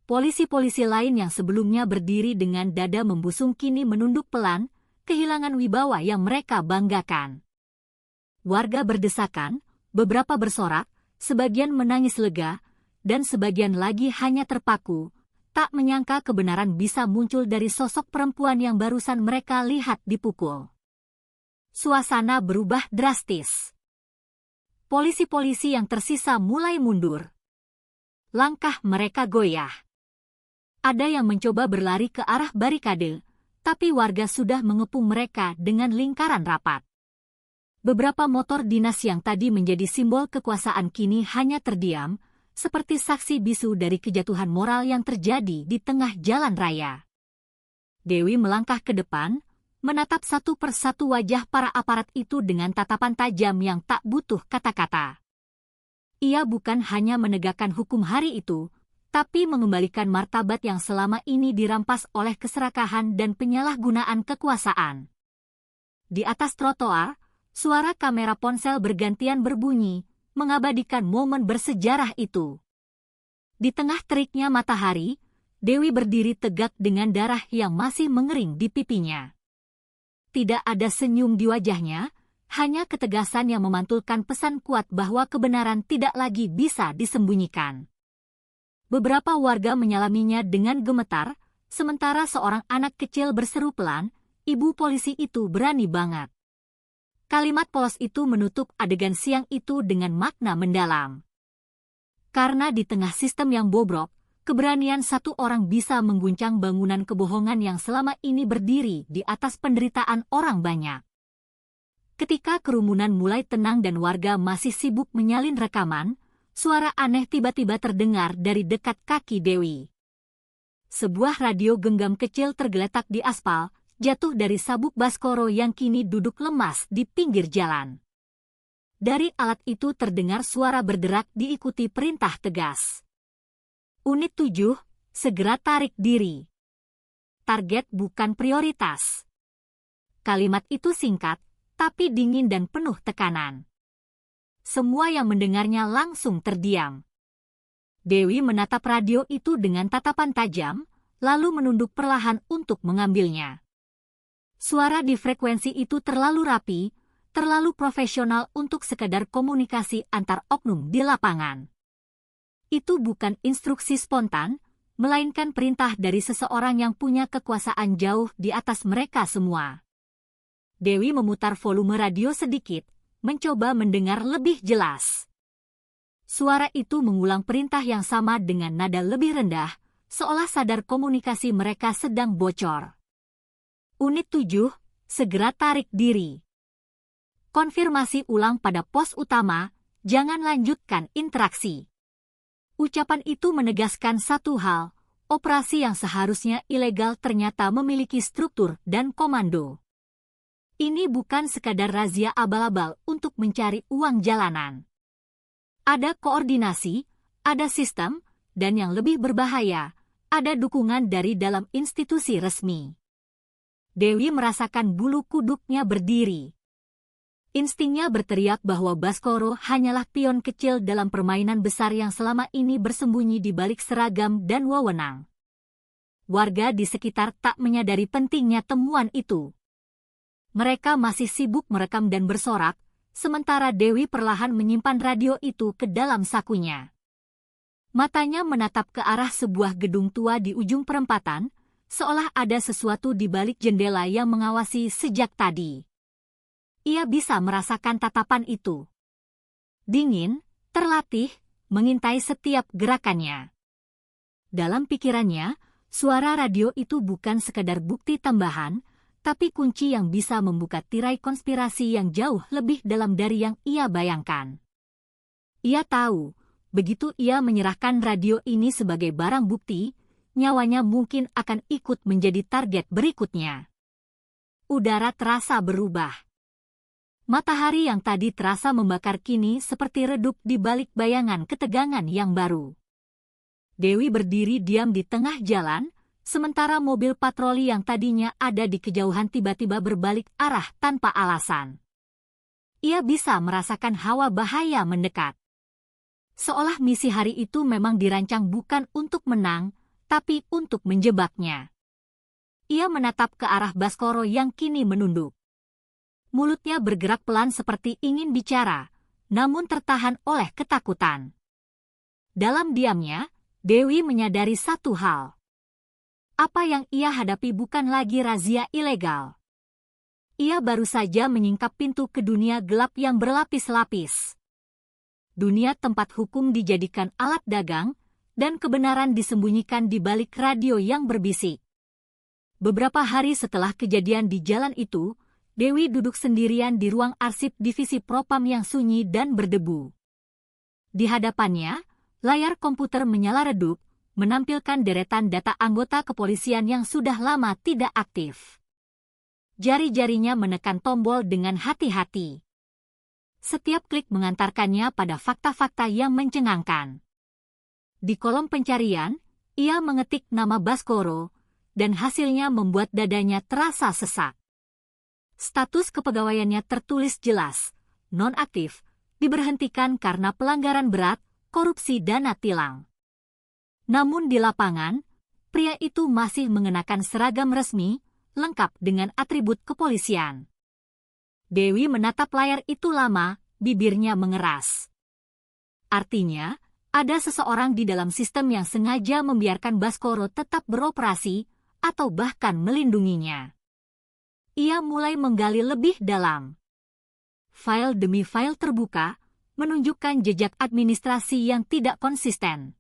Polisi-polisi lain yang sebelumnya berdiri dengan dada membusung kini menunduk pelan, kehilangan wibawa yang mereka banggakan. Warga berdesakan, beberapa bersorak, sebagian menangis lega, dan sebagian lagi hanya terpaku, tak menyangka kebenaran bisa muncul dari sosok perempuan yang barusan mereka lihat dipukul. Suasana berubah drastis. Polisi-polisi yang tersisa mulai mundur. Langkah mereka goyah. Ada yang mencoba berlari ke arah barikade, tapi warga sudah mengepung mereka dengan lingkaran rapat. Beberapa motor dinas yang tadi menjadi simbol kekuasaan kini hanya terdiam, seperti saksi bisu dari kejatuhan moral yang terjadi di tengah jalan raya. Dewi melangkah ke depan, menatap satu persatu wajah para aparat itu dengan tatapan tajam yang tak butuh kata-kata. Ia bukan hanya menegakkan hukum hari itu, tapi mengembalikan martabat yang selama ini dirampas oleh keserakahan dan penyalahgunaan kekuasaan. Di atas trotoar, suara kamera ponsel bergantian berbunyi, mengabadikan momen bersejarah itu. Di tengah teriknya matahari, Dewi berdiri tegak dengan darah yang masih mengering di pipinya. Tidak ada senyum di wajahnya, hanya ketegasan yang memantulkan pesan kuat bahwa kebenaran tidak lagi bisa disembunyikan. Beberapa warga menyalaminya dengan gemetar, sementara seorang anak kecil berseru pelan, "Ibu polisi itu berani banget." Kalimat polos itu menutup adegan siang itu dengan makna mendalam. Karena di tengah sistem yang bobrok, keberanian satu orang bisa mengguncang bangunan kebohongan yang selama ini berdiri di atas penderitaan orang banyak. Ketika kerumunan mulai tenang dan warga masih sibuk menyalin rekaman, suara aneh tiba-tiba terdengar dari dekat kaki Dewi. Sebuah radio genggam kecil tergeletak di aspal, jatuh dari sabuk Baskoro yang kini duduk lemas di pinggir jalan. Dari alat itu terdengar suara berderak diikuti perintah tegas. Unit 7, segera tarik diri. Target bukan prioritas. Kalimat itu singkat, tapi dingin dan penuh tekanan. Semua yang mendengarnya langsung terdiam. Dewi menatap radio itu dengan tatapan tajam, lalu menunduk perlahan untuk mengambilnya. Suara di frekuensi itu terlalu rapi, terlalu profesional untuk sekadar komunikasi antar oknum di lapangan. Itu bukan instruksi spontan, melainkan perintah dari seseorang yang punya kekuasaan jauh di atas mereka semua. Dewi memutar volume radio sedikit, mencoba mendengar lebih jelas. Suara itu mengulang perintah yang sama dengan nada lebih rendah, seolah sadar komunikasi mereka sedang bocor. Unit 7, segera tarik diri. Konfirmasi ulang pada pos utama, jangan lanjutkan interaksi. Ucapan itu menegaskan satu hal, operasi yang seharusnya ilegal ternyata memiliki struktur dan komando. Ini bukan sekadar razia abal-abal untuk mencari uang jalanan. Ada koordinasi, ada sistem, dan yang lebih berbahaya, ada dukungan dari dalam institusi resmi. Dewi merasakan bulu kuduknya berdiri. Instingnya berteriak bahwa Baskoro hanyalah pion kecil dalam permainan besar yang selama ini bersembunyi di balik seragam dan wewenang. Warga di sekitar tak menyadari pentingnya temuan itu. Mereka masih sibuk merekam dan bersorak, sementara Dewi perlahan menyimpan radio itu ke dalam sakunya. Matanya menatap ke arah sebuah gedung tua di ujung perempatan, seolah ada sesuatu di balik jendela yang mengawasi sejak tadi. Ia bisa merasakan tatapan itu. Dingin, terlatih, mengintai setiap gerakannya. Dalam pikirannya, suara radio itu bukan sekadar bukti tambahan, tapi kunci yang bisa membuka tirai konspirasi yang jauh lebih dalam dari yang ia bayangkan. Ia tahu, begitu ia menyerahkan radio ini sebagai barang bukti, nyawanya mungkin akan ikut menjadi target berikutnya. Udara terasa berubah. Matahari yang tadi terasa membakar kini seperti redup di balik bayangan ketegangan yang baru. Dewi berdiri diam di tengah jalan, sementara mobil patroli yang tadinya ada di kejauhan tiba-tiba berbalik arah tanpa alasan. Ia bisa merasakan hawa bahaya mendekat. Seolah misi hari itu memang dirancang bukan untuk menang, tapi untuk menjebaknya. Ia menatap ke arah Baskoro yang kini menunduk. Mulutnya bergerak pelan seperti ingin bicara, namun tertahan oleh ketakutan. Dalam diamnya, Dewi menyadari satu hal. Apa yang ia hadapi bukan lagi razia ilegal. Ia baru saja menyingkap pintu ke dunia gelap yang berlapis-lapis. Dunia tempat hukum dijadikan alat dagang, dan kebenaran disembunyikan di balik radio yang berbisik. Beberapa hari setelah kejadian di jalan itu, Dewi duduk sendirian di ruang arsip divisi propam yang sunyi dan berdebu. Di hadapannya, layar komputer menyala redup, menampilkan deretan data anggota kepolisian yang sudah lama tidak aktif. Jari-jarinya menekan tombol dengan hati-hati. Setiap klik mengantarkannya pada fakta-fakta yang mencengangkan. Di kolom pencarian, ia mengetik nama Baskoro, dan hasilnya membuat dadanya terasa sesak. Status kepegawaiannya tertulis jelas, nonaktif, diberhentikan karena pelanggaran berat, korupsi dana tilang. Namun di lapangan, pria itu masih mengenakan seragam resmi, lengkap dengan atribut kepolisian. Dewi menatap layar itu lama, bibirnya mengeras. Artinya, ada seseorang di dalam sistem yang sengaja membiarkan Baskoro tetap beroperasi, atau bahkan melindunginya. Ia mulai menggali lebih dalam. File demi file terbuka, menunjukkan jejak administrasi yang tidak konsisten.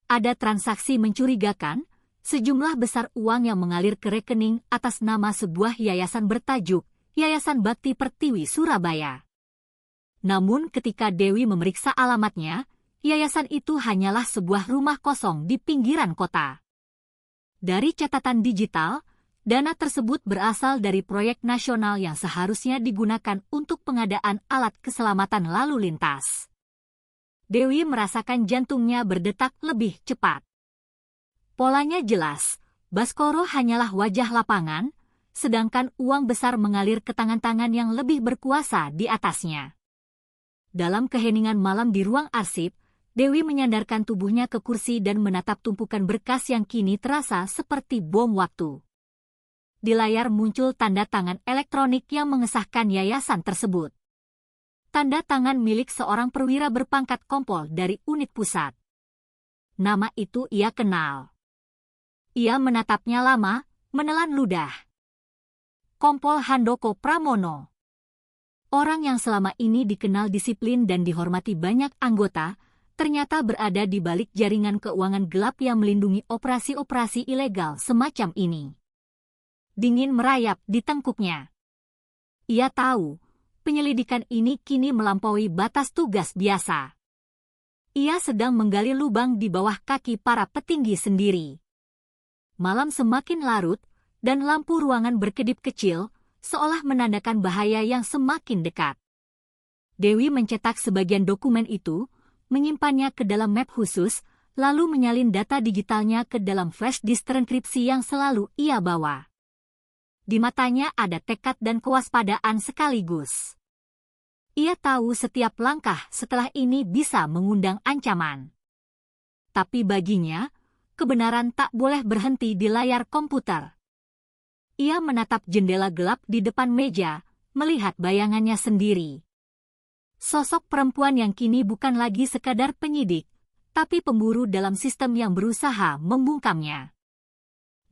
Ada transaksi mencurigakan, sejumlah besar uang yang mengalir ke rekening atas nama sebuah yayasan bertajuk Yayasan Bakti Pertiwi Surabaya. Namun ketika Dewi memeriksa alamatnya, yayasan itu hanyalah sebuah rumah kosong di pinggiran kota. Dari catatan digital, dana tersebut berasal dari proyek nasional yang seharusnya digunakan untuk pengadaan alat keselamatan lalu lintas. Dewi merasakan jantungnya berdetak lebih cepat. Polanya jelas, Baskoro hanyalah wajah lapangan, sedangkan uang besar mengalir ke tangan-tangan yang lebih berkuasa di atasnya. Dalam keheningan malam di ruang arsip, Dewi menyandarkan tubuhnya ke kursi dan menatap tumpukan berkas yang kini terasa seperti bom waktu. Di layar muncul tanda tangan elektronik yang mengesahkan yayasan tersebut. Tanda tangan milik seorang perwira berpangkat kompol dari unit pusat. Nama itu ia kenal. Ia menatapnya lama, menelan ludah. Kompol Handoko Pramono. Orang yang selama ini dikenal disiplin dan dihormati banyak anggota, ternyata berada di balik jaringan keuangan gelap yang melindungi operasi-operasi ilegal semacam ini. Dingin merayap di tengkuknya. Ia tahu, penyelidikan ini kini melampaui batas tugas biasa. Ia sedang menggali lubang di bawah kaki para petinggi sendiri. Malam semakin larut, dan lampu ruangan berkedip kecil, seolah menandakan bahaya yang semakin dekat. Dewi mencetak sebagian dokumen itu, menyimpannya ke dalam map khusus, lalu menyalin data digitalnya ke dalam flash disk terenkripsi yang selalu ia bawa. Di matanya ada tekad dan kewaspadaan sekaligus. Ia tahu setiap langkah setelah ini bisa mengundang ancaman. Tapi baginya, kebenaran tak boleh berhenti di layar komputer. Ia menatap jendela gelap di depan meja, melihat bayangannya sendiri. Sosok perempuan yang kini bukan lagi sekadar penyidik, tapi pemburu dalam sistem yang berusaha membungkamnya.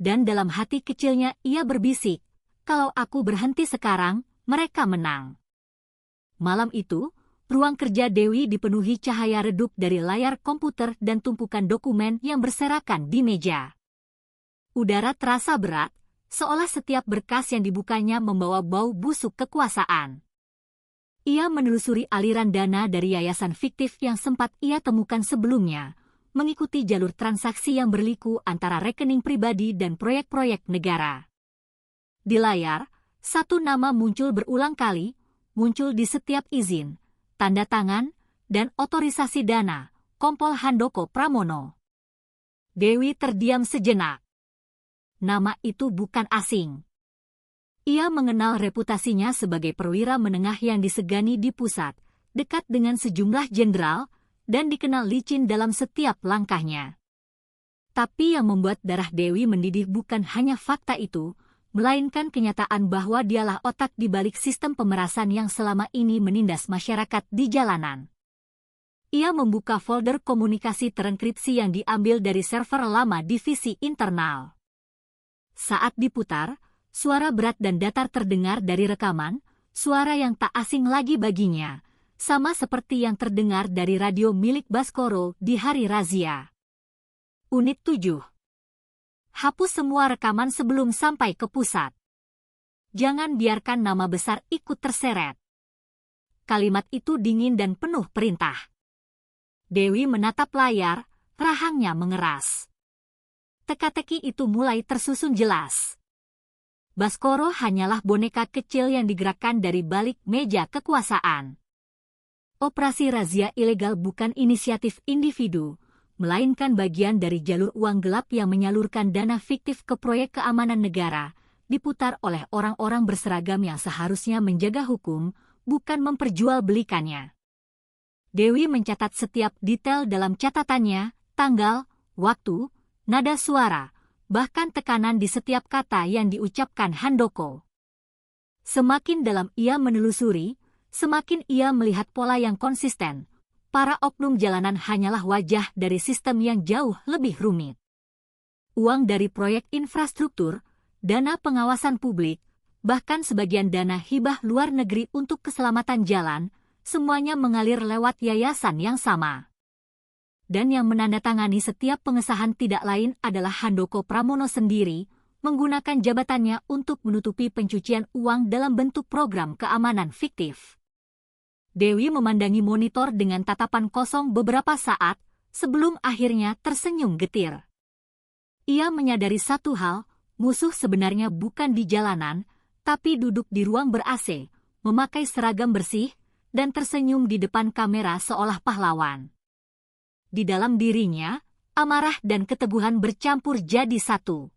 Dan dalam hati kecilnya ia berbisik, kalau aku berhenti sekarang, mereka menang. Malam itu, ruang kerja Dewi dipenuhi cahaya redup dari layar komputer dan tumpukan dokumen yang berserakan di meja. Udara terasa berat, seolah setiap berkas yang dibukanya membawa bau busuk kekuasaan. Ia menelusuri aliran dana dari yayasan fiktif yang sempat ia temukan sebelumnya, mengikuti jalur transaksi yang berliku antara rekening pribadi dan proyek-proyek negara. Di layar, satu nama muncul berulang kali, muncul di setiap izin, tanda tangan, dan otorisasi dana, Kompol Handoko Pramono. Dewi terdiam sejenak. Nama itu bukan asing. Ia mengenal reputasinya sebagai perwira menengah yang disegani di pusat, dekat dengan sejumlah jenderal, dan dikenal licin dalam setiap langkahnya. Tapi yang membuat darah Dewi mendidih bukan hanya fakta itu, melainkan kenyataan bahwa dialah otak di balik sistem pemerasan yang selama ini menindas masyarakat di jalanan. Ia membuka folder komunikasi terenkripsi yang diambil dari server lama divisi internal. Saat diputar, suara berat dan datar terdengar dari rekaman, suara yang tak asing lagi baginya, sama seperti yang terdengar dari radio milik Baskoro di hari razia. Unit 7. Hapus semua rekaman sebelum sampai ke pusat. Jangan biarkan nama besar ikut terseret. Kalimat itu dingin dan penuh perintah. Dewi menatap layar, rahangnya mengeras. Teka-teki itu mulai tersusun jelas. Baskoro hanyalah boneka kecil yang digerakkan dari balik meja kekuasaan. Operasi razia ilegal bukan inisiatif individu, melainkan bagian dari jalur uang gelap yang menyalurkan dana fiktif ke proyek keamanan negara, diputar oleh orang-orang berseragam yang seharusnya menjaga hukum, bukan memperjualbelikannya. Dewi mencatat setiap detail dalam catatannya, tanggal, waktu, nada suara, bahkan tekanan di setiap kata yang diucapkan Handoko. Semakin dalam ia menelusuri, semakin ia melihat pola yang konsisten. Para oknum jalanan hanyalah wajah dari sistem yang jauh lebih rumit. Uang dari proyek infrastruktur, dana pengawasan publik, bahkan sebagian dana hibah luar negeri untuk keselamatan jalan, semuanya mengalir lewat yayasan yang sama. Dan yang menandatangani setiap pengesahan tidak lain adalah Handoko Pramono sendiri, menggunakan jabatannya untuk menutupi pencucian uang dalam bentuk program keamanan fiktif. Dewi memandangi monitor dengan tatapan kosong beberapa saat, sebelum akhirnya tersenyum getir. Ia menyadari satu hal, musuh sebenarnya bukan di jalanan, tapi duduk di ruang ber-AC, memakai seragam bersih, dan tersenyum di depan kamera seolah pahlawan. Di dalam dirinya, amarah dan keteguhan bercampur jadi satu.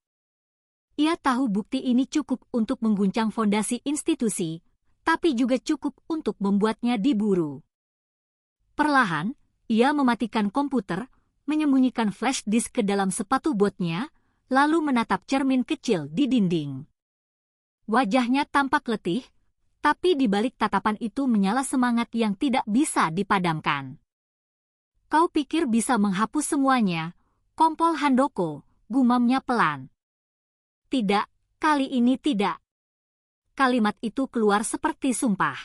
Ia tahu bukti ini cukup untuk mengguncang fondasi institusi, tapi juga cukup untuk membuatnya diburu. Perlahan, ia mematikan komputer, menyembunyikan flash disk ke dalam sepatu botnya, lalu menatap cermin kecil di dinding. Wajahnya tampak letih, tapi di balik tatapan itu menyala semangat yang tidak bisa dipadamkan. Kau pikir bisa menghapus semuanya, kompol Handoko, gumamnya pelan. Tidak, kali ini tidak. Kalimat itu keluar seperti sumpah.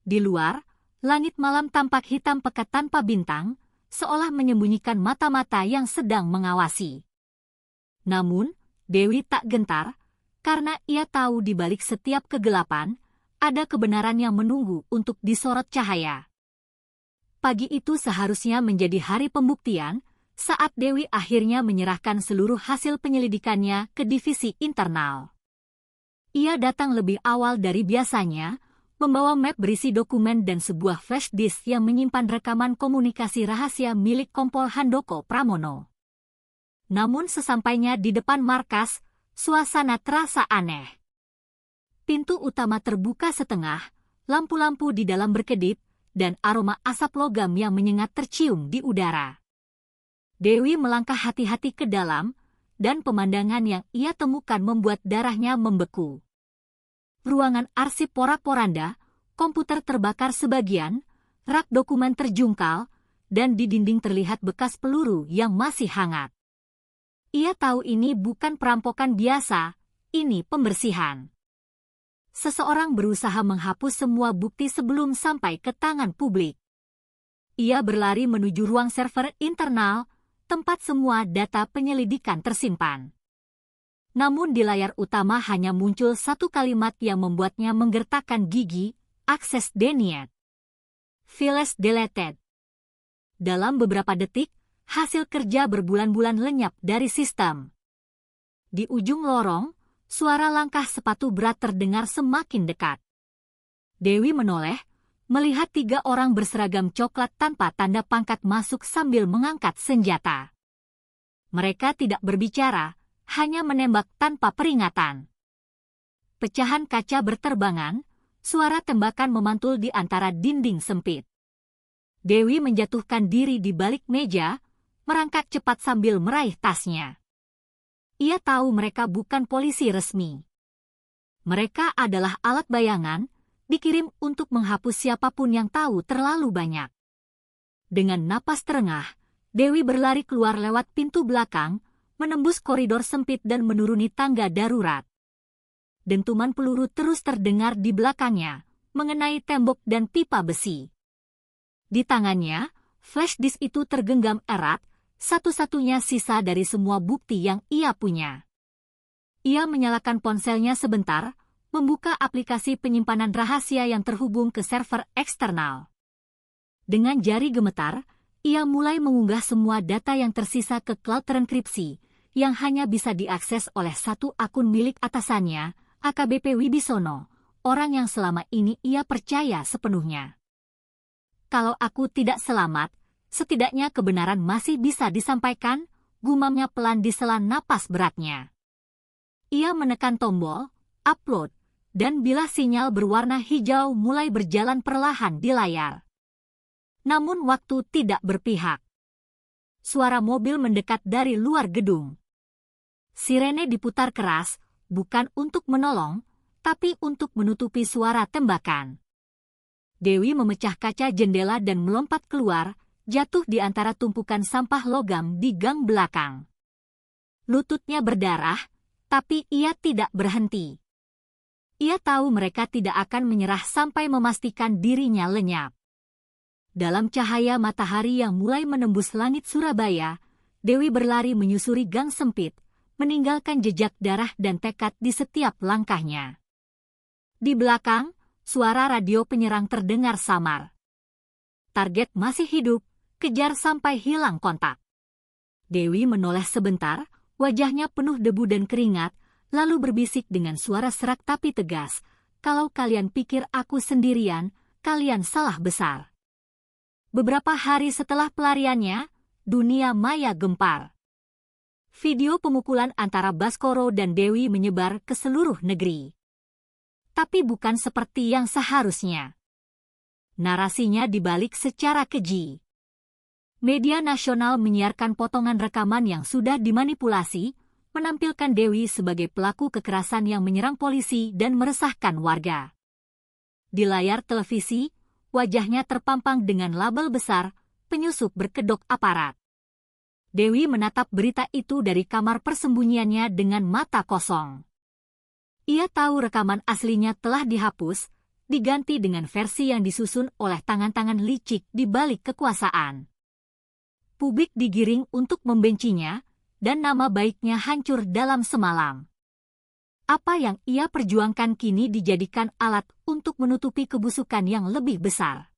Di luar, langit malam tampak hitam pekat tanpa bintang, seolah menyembunyikan mata-mata yang sedang mengawasi. Namun, Dewi tak gentar, karena ia tahu di balik setiap kegelapan, ada kebenaran yang menunggu untuk disorot cahaya. Pagi itu seharusnya menjadi hari pembuktian, saat Dewi akhirnya menyerahkan seluruh hasil penyelidikannya ke divisi internal. Ia datang lebih awal dari biasanya, membawa map berisi dokumen dan sebuah flash disk yang menyimpan rekaman komunikasi rahasia milik kompol Handoko Pramono. Namun sesampainya di depan markas, suasana terasa aneh. Pintu utama terbuka setengah, lampu-lampu di dalam berkedip, dan aroma asap logam yang menyengat tercium di udara. Dewi melangkah hati-hati ke dalam, dan pemandangan yang ia temukan membuat darahnya membeku. Ruangan arsip porak-poranda, komputer terbakar sebagian, rak dokumen terjungkal, dan di dinding terlihat bekas peluru yang masih hangat. Ia tahu ini bukan perampokan biasa, ini pembersihan. Seseorang berusaha menghapus semua bukti sebelum sampai ke tangan publik. Ia berlari menuju ruang server internal, tempat semua data penyelidikan tersimpan. Namun di layar utama hanya muncul satu kalimat yang membuatnya menggertakkan gigi, akses denied. Files deleted. Dalam beberapa detik, hasil kerja berbulan-bulan lenyap dari sistem. Di ujung lorong, suara langkah sepatu berat terdengar semakin dekat. Dewi menoleh, melihat 3 orang berseragam coklat tanpa tanda pangkat masuk sambil mengangkat senjata. Mereka tidak berbicara, hanya menembak tanpa peringatan. Pecahan kaca berterbangan, suara tembakan memantul di antara dinding sempit. Dewi menjatuhkan diri di balik meja, merangkak cepat sambil meraih tasnya. Ia tahu mereka bukan polisi resmi. Mereka adalah alat bayangan, dikirim untuk menghapus siapapun yang tahu terlalu banyak. Dengan napas terengah, Dewi berlari keluar lewat pintu belakang, menembus koridor sempit dan menuruni tangga darurat. Dentuman peluru terus terdengar di belakangnya, mengenai tembok dan pipa besi. Di tangannya, flash disk itu tergenggam erat, satu-satunya sisa dari semua bukti yang ia punya. Ia menyalakan ponselnya sebentar, membuka aplikasi penyimpanan rahasia yang terhubung ke server eksternal. Dengan jari gemetar, ia mulai mengunggah semua data yang tersisa ke cloud terenkripsi, yang hanya bisa diakses oleh satu akun milik atasannya, AKBP Wibisono, orang yang selama ini ia percaya sepenuhnya. Kalau aku tidak selamat, setidaknya kebenaran masih bisa disampaikan, gumamnya pelan di sela napas beratnya. Ia menekan tombol, upload, dan bilah sinyal berwarna hijau mulai berjalan perlahan di layar. namun waktu tidak berpihak. Suara mobil mendekat dari luar gedung. Sirene diputar keras, bukan untuk menolong, tapi untuk menutupi suara tembakan. Dewi memecah kaca jendela dan melompat keluar, jatuh di antara tumpukan sampah logam di gang belakang. Lututnya berdarah, tapi ia tidak berhenti. Ia tahu mereka tidak akan menyerah sampai memastikan dirinya lenyap. Dalam cahaya matahari yang mulai menembus langit Surabaya, Dewi berlari menyusuri gang sempit, meninggalkan jejak darah dan tekad di setiap langkahnya. Di belakang, suara radio penyerang terdengar samar. Target masih hidup, kejar sampai hilang kontak. Dewi menoleh sebentar, wajahnya penuh debu dan keringat, lalu berbisik dengan suara serak tapi tegas, "Kalau kalian pikir aku sendirian, kalian salah besar." Beberapa hari setelah pelariannya, dunia maya gempar. Video pemukulan antara Baskoro dan Dewi menyebar ke seluruh negeri. Tapi bukan seperti yang seharusnya. Narasinya dibalik secara keji. Media nasional menyiarkan potongan rekaman yang sudah dimanipulasi, menampilkan Dewi sebagai pelaku kekerasan yang menyerang polisi dan meresahkan warga. Di layar televisi, wajahnya terpampang dengan label besar, "Penyusup berkedok aparat." Dewi menatap berita itu dari kamar persembunyiannya dengan mata kosong. Ia tahu rekaman aslinya telah dihapus, diganti dengan versi yang disusun oleh tangan-tangan licik di balik kekuasaan. Publik digiring untuk membencinya, dan nama baiknya hancur dalam semalam. Apa yang ia perjuangkan kini dijadikan alat untuk menutupi kebusukan yang lebih besar.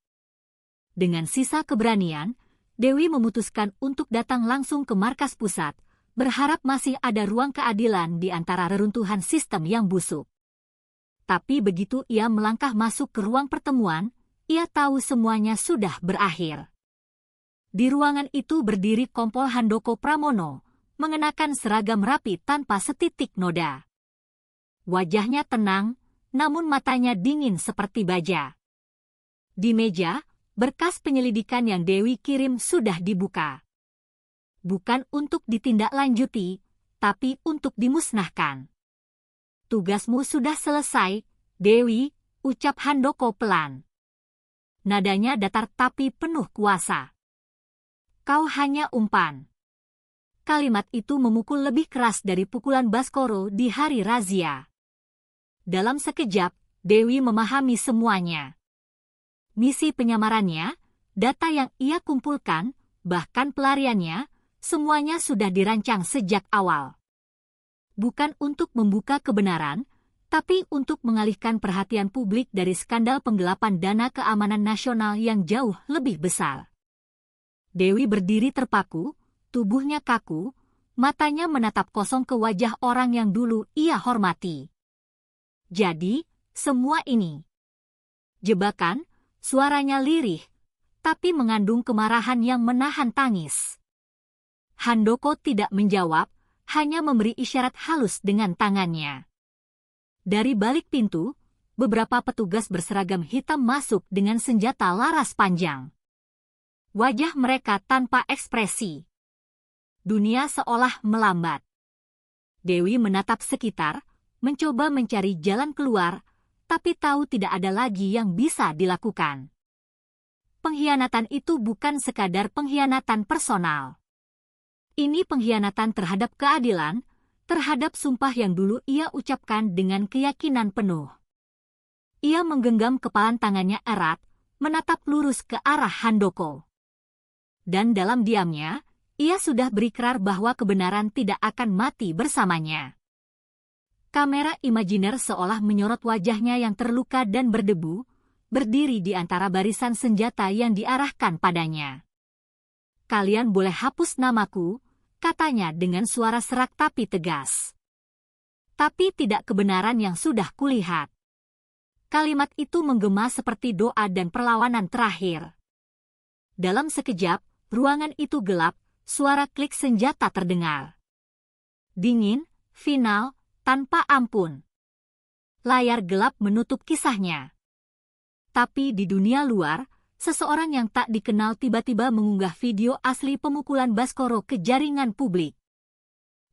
Dengan sisa keberanian, Dewi memutuskan untuk datang langsung ke markas pusat, berharap masih ada ruang keadilan di antara reruntuhan sistem yang busuk. Tapi begitu ia melangkah masuk ke ruang pertemuan, ia tahu semuanya sudah berakhir. Di ruangan itu berdiri Kompol Handoko Pramono, mengenakan seragam rapi tanpa setitik noda. Wajahnya tenang, namun matanya dingin seperti baja. Di meja, berkas penyelidikan yang Dewi kirim sudah dibuka. Bukan untuk ditindaklanjuti, tapi untuk dimusnahkan. "Tugasmu sudah selesai, Dewi," ucap Handoko pelan. Nadanya datar tapi penuh kuasa. "Kau hanya umpan." Kalimat itu memukul lebih keras dari pukulan Baskoro di hari razia. Dalam sekejap, Dewi memahami semuanya. Misi penyamarannya, data yang ia kumpulkan, bahkan pelariannya, semuanya sudah dirancang sejak awal. Bukan untuk membuka kebenaran, tapi untuk mengalihkan perhatian publik dari skandal penggelapan dana keamanan nasional yang jauh lebih besar. Dewi berdiri terpaku, tubuhnya kaku, matanya menatap kosong ke wajah orang yang dulu ia hormati. Jadi, semua ini jebakan, suaranya lirih, tapi mengandung kemarahan yang menahan tangis. Handoko tidak menjawab, hanya memberi isyarat halus dengan tangannya. Dari balik pintu, beberapa petugas berseragam hitam masuk dengan senjata laras panjang. Wajah mereka tanpa ekspresi. Dunia seolah melambat. Dewi menatap sekitar, mencoba mencari jalan keluar, tapi tahu tidak ada lagi yang bisa dilakukan. Pengkhianatan itu bukan sekadar pengkhianatan personal. Ini pengkhianatan terhadap keadilan, terhadap sumpah yang dulu ia ucapkan dengan keyakinan penuh. Ia menggenggam kepalan tangannya erat, menatap lurus ke arah Handoko. Dan dalam diamnya, ia sudah berikrar bahwa kebenaran tidak akan mati bersamanya. Kamera imajiner seolah menyorot wajahnya yang terluka dan berdebu, berdiri di antara barisan senjata yang diarahkan padanya. "Kalian boleh hapus namaku," katanya dengan suara serak tapi tegas. "Tapi tidak kebenaran yang sudah kulihat." Kalimat itu menggema seperti doa dan perlawanan terakhir. Dalam sekejap, ruangan itu gelap, suara klik senjata terdengar. Dingin, final, tanpa ampun. Layar gelap menutup kisahnya. Tapi di dunia luar, seseorang yang tak dikenal tiba-tiba mengunggah video asli pemukulan Baskoro ke jaringan publik.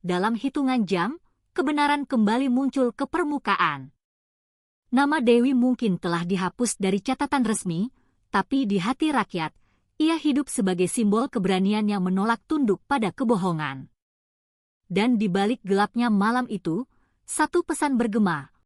Dalam hitungan jam, kebenaran kembali muncul ke permukaan. Nama Dewi mungkin telah dihapus dari catatan resmi, tapi di hati rakyat, ia hidup sebagai simbol keberanian yang menolak tunduk pada kebohongan. Dan di balik gelapnya malam itu, satu pesan bergema,